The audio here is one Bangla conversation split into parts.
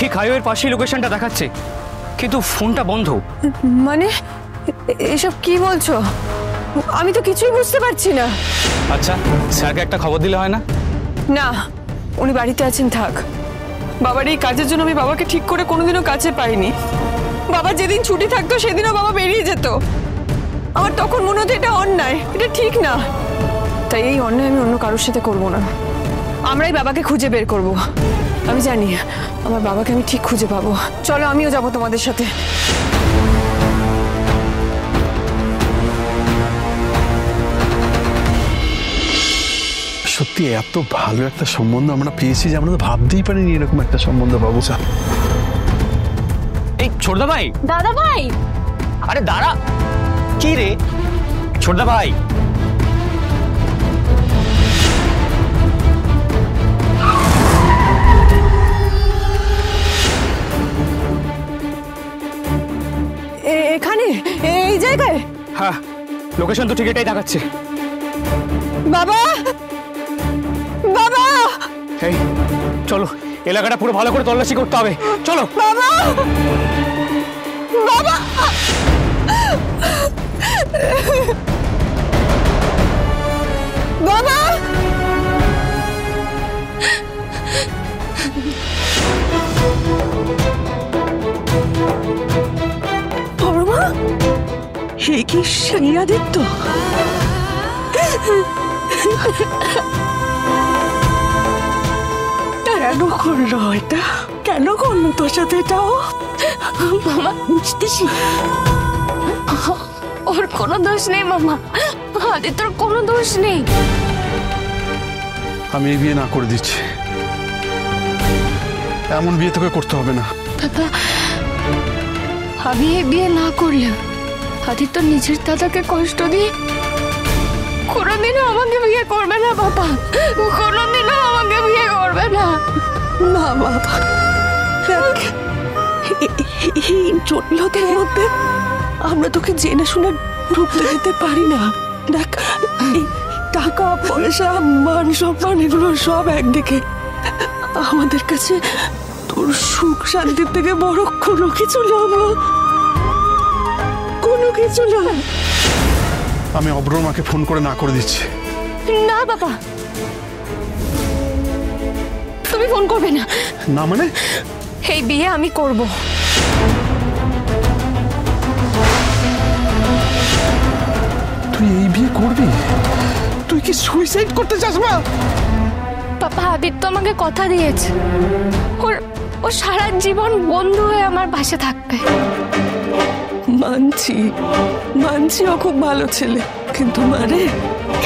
ঠিক হাইওয়ের পাশেই লোকেশনটা দেখাচ্ছে, কিন্তু ফোনটা বন্ধ। মানে এসব কি বলছো? আমি তো কিছুই বুঝতে পারছি না। আচ্ছা, স্যারকে একটা খবর দিলে হয় না? না, উনি বাড়িতে আছেন, থাক। বাবার এই কাজের জন্য আমি বাবাকে ঠিক করে কোনোদিনও কাছে পাইনি। বাবা যেদিন ছুটি থাকতো সেদিনও বাবা বেরিয়ে যেত। আমার তখন মনে হতো এটা অন্যায়, এটা ঠিক না। তাই এই অন্যায় আমি অন্য কারোর সাথে করবো না। আমরাই বাবাকে খুঁজে বের করব। আমি জানি আমার বাবাকে আমি ঠিক খুঁজে পাবো। চলো, আমিও যাবো তোমাদের সাথে। সত্যি এত ভালো একটা সম্বন্ধ আমরা পেয়েছি যে আমরা তো ভাবতেই পারিনি এরকম একটা সম্বন্ধ পাবো। এই ছোটদা ভাই। দাদা ভাই, আরে দাঁড়া। কি রে ছোটদা ভাই? এখানে, এই জায়গায়? হ্যাঁ, লোকেশন তো ঠিক এটাই দেখাচ্ছে। বাবা, বাবা! এই চলো, এলাকাটা পুরো ভালো করে তল্লাশি করতে হবে। চলো বাবা, বাবা! বাবা! পরমা, হে কি সেই আদিত্য? কেন করলো এটা? কেন করলো তোর সাথে এটাও? মামা বুঝতেছি ওর কোনো দোষ নেই মামা, আদিত্যর কোনো দোষ নেই। আমি এই বিয়ে না করে দিচ্ছি। এমন বিয়ে তোকে করতে হবে না। বাবা, আমি এই বিয়ে না করলে আদিত্য নিজের দাদাকে কষ্ট দিয়ে কোনোদিনও আমাকে বিয়ে করবে না বাবা, কোনোদিনও আমাকে বিয়ে করবে না। না বাবা, এই জটিলতার মধ্যে আমরা তোকে জেনে শুনে ঢুকতে দিতে পারি না। দেখ, এই টাকা পয়সা মান সম্মান এগুলো সব একদিকে, আমাদের কাছে তোর সুখ শান্তির থেকে বড় কোনো কিছু না, কোনো কিছু না। আমি অব্রর মাকে ফোন করে না করে দিচ্ছি। না বাবা, তুমি ফোন করবে না। না মানে? এই বিয়ে আমি করব। তুই এই বিয়ে করবি? তুই কি সুইসাইড করতে চাস? মা, পাপা, আদিত্য আমাকে কথা দিয়েছে ও সারা জীবন বন্ধু হয়ে আমার পাশে থাকবে। মানছি, মানছি ও খুব ভালো ছেলে, কিন্তু মারে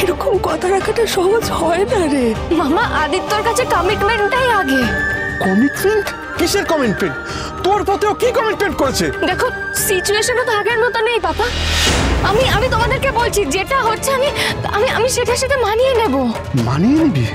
এরকম কথা রাখাটা সহজ হয় না রে। মামা, আদিত্যর কাছে কমিটমেন্টটাই আগে। কমিটমেন্ট? কিসের কমিটমেন্ট? তোর পথেও কি কমিটমেন্ট করেছে? দেখো, সিচুয়েশনও তো আগের মতো নেই পাপা। আমি তোমাদেরকে বলছি, যেটা হচ্ছে আমি সেটার সাথে মানিয়ে নেব। মানিয়ে নিবি?